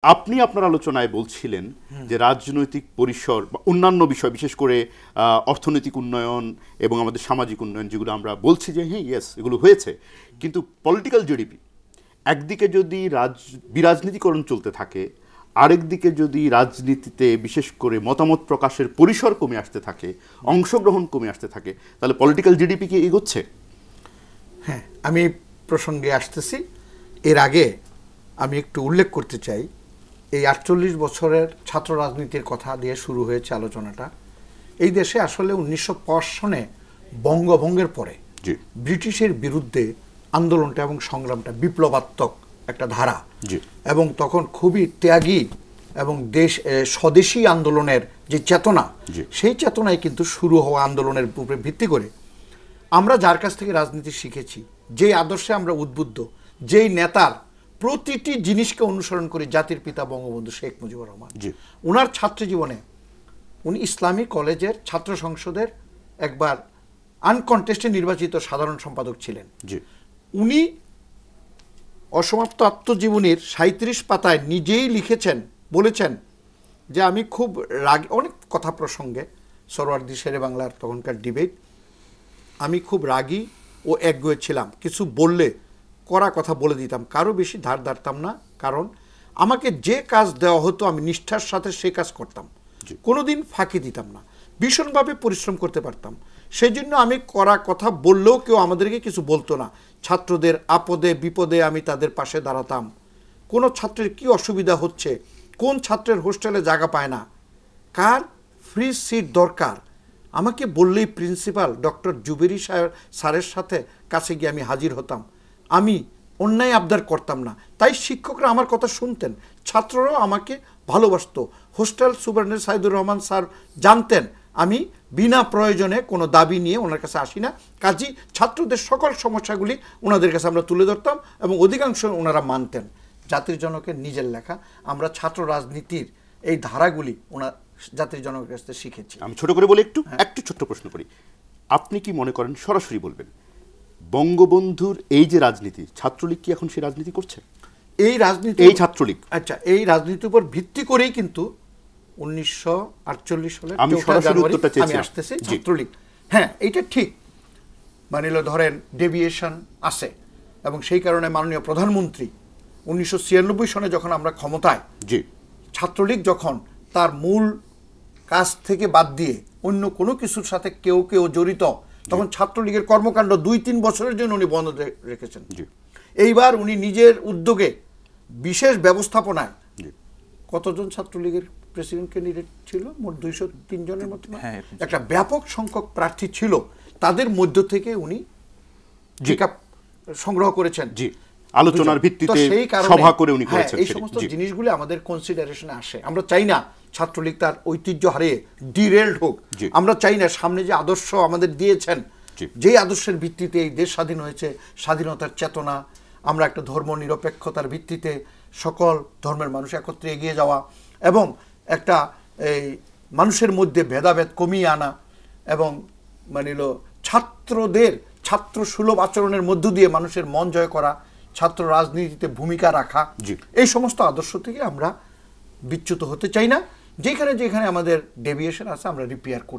আপনি আপনার আলোচনায় বলছিলেন যে রাজনৈতিক পরিসর বা অন্যান্য বিষয়, বিশেষ করে অর্থনৈতিক উন্নয়ন এবং আমাদের সামাজিক উন্নয়ন, যেগুলো আমরা বলছি যে হ্যাঁ ইয়েস এগুলো হয়েছে, কিন্তু পলিটিক্যাল জিডিপি একদিকে যদি বিরাজনীতিকরণ চলতে থাকে, আরেক দিকে যদি রাজনীতিতে বিশেষ করে মতামত প্রকাশের পরিসর কমে আসতে থাকে, অংশগ্রহণ কমে আসতে থাকে, তাহলে পলিটিক্যাল জিডিপি কি এগোচ্ছে? হ্যাঁ, আমি প্রসঙ্গে আসতেছি। এর আগে আমি একটু উল্লেখ করতে চাই, এই ৪৮ বছরের ছাত্র রাজনীতির কথা দিয়ে শুরু হয়েছে আলোচনাটা। এই দেশে আসলে ১৯৫০ সনে বঙ্গভঙ্গের পরে ব্রিটিশের বিরুদ্ধে আন্দোলনটা এবং সংগ্রামটা বিপ্লবাত্মক একটা ধারা, এবং তখন খুবই ত্যাগী এবং স্বদেশী আন্দোলনের যে চেতনা, সেই চেতনায় কিন্তু শুরু হওয়া আন্দোলনের উপরে ভিত্তি করে আমরা যার কাছ থেকে রাজনীতি শিখেছি, যেই আদর্শে আমরা উদ্বুদ্ধ, যেই নেতার প্রতিটি জিনিসকে অনুসরণ করে জাতির পিতা বঙ্গবন্ধু শেখ মুজিবুর রহমান, ওনার ছাত্র জীবনে উনি ইসলামী কলেজের ছাত্র সংসদের একবার আনকন্টেস্টে নির্বাচিত সাধারণ সম্পাদক ছিলেন। উনি অসমাপ্ত আত্মজীবনীর ৩৭ পাতায় নিজেই লিখেছেন, বলেছেন যে আমি খুব রাগী, অনেক কথা প্রসঙ্গে সরওয়ার্দী শেরে বাংলার তখনকার ডিবেট, আমি খুব রাগী ও একগুঁয়ে ছিলাম, কিছু বললে কড়া কথা বলে দিতাম, কারো বেশি ধার ধারতাম না, কারণ আমাকে যে কাজ দেওয়া হতো আমি নিষ্ঠার সাথে সে কাজ করতাম, কোনোদিন ফাঁকি দিতাম না, ভীষণভাবে পরিশ্রম করতে পারতাম। সেই জন্য আমি কড়া কথা বললেও কেউ আমাদেরকে কিছু বলতো না। ছাত্রদের আপদে বিপদে আমি তাদের পাশে দাঁড়াতাম। কোনো ছাত্রের কি অসুবিধা হচ্ছে, কোন ছাত্রের হোস্টেলে জায়গা পায় না, কার ফ্রি সিট দরকার, আমাকে বললেই প্রিন্সিপাল ডক্টর জুবেরি স্যারের সাথে কাছে গিয়ে আমি হাজির হতাম। আমি অন্যায় আবদার করতাম না, তাই শিক্ষকরা আমার কথা শুনতেন, ছাত্ররাও আমাকে ভালোবাসত। Hostel superintendent Saidur Rahman sir জানতেন আমি বিনা প্রয়োজনে কোনো দাবি নিয়ে ওনার কাছে আসি না, কাজেই ছাত্রদের সকল সমস্যাগুলি ওনাদের কাছে আমরা তুলে ধরতাম এবং অধিকাংশ ওনারা মানতেন। জাতির জনকের নিজের লেখা, আমরা ছাত্র রাজনীতির এই ধারাগুলি ওনার জাতির জনকের কাছে শিখেছি। আমি ছোট করে বলি, একটু ছোট্ট প্রশ্ন করি, আপনি কি মনে করেন, সরাসরি বলবেন, বঙ্গবন্ধুর এই যে রাজনীতি, ছাত্রলীগ কি এখন সেই রাজনীতি করছে? এই রাজনীতি, এই ছাত্রলীগ, আচ্ছা, এই রাজনীতির উপর ভিত্তি করেই কিন্তু ১৯৪৮ সালে আমি আসতেছি ছাত্রলীগ। হ্যাঁ, এইটা ঠিক, মানিল ধরেন ডেভিয়েশন আছে, এবং সেই কারণে মাননীয় প্রধানমন্ত্রী ১৯৯৬ সনে যখন আমরা ক্ষমতায়, ছাত্রলীগ যখন তার মূল কাজ থেকে বাদ দিয়ে অন্য কোনো কিছুর সাথে কেউ কেউ জড়িত, তখন ছাত্রলীগের কর্মকাণ্ড ২-৩ বছরের জন্য উনি বন্ধ রেখেছেন। এইবার উনি নিজের উদ্যোগে বিশেষ ব্যবস্থাপনায়, কতজন ছাত্রলীগের প্রেসিডেন্ট ক্যান্ডিডেট ছিল? মোট ২০৩ জনের মতো, একটা ব্যাপক সংখ্যক প্রার্থী ছিল, তাদের মধ্য থেকে উনি সংগ্রহ করেছেন, আলোচনার ভিত্তিতে সভা করে উনি করেছেন। এই সমস্ত জিনিসগুলো আমাদের কনসিডারেশনে আসে। আমরা চাই না ছাত্রলীগ তার ঐতিহ্য হারিয়ে ডিরেলড হোক, আমরা চাই না সামনে যে আদর্শ আমাদের দিয়েছেন, যেই আদর্শের ভিত্তিতে এই দেশ স্বাধীন হয়েছে, স্বাধীনতার চেতনা, আমরা একটা ধর্ম নিরপেক্ষতার ভিত্তিতে সকল ধর্মের মানুষ একত্রে এগিয়ে যাওয়া, এবং একটা এই মানুষের মধ্যে ভেদাভেদ কমিয়ে আনা, এবং মানিল ছাত্রদের ছাত্র সুলভ আচরণের মধ্য দিয়ে মানুষের মন জয় করা, ছাত্র রাজনীতিতে ভূমিকা রাখা, এই সমস্ত আদর্শ থেকে আমরা বিচ্যুত হতে চাই না। যেখানে যেখানে আমাদের ডেভিয়েশন আছে আমরা রিপেয়ার করি।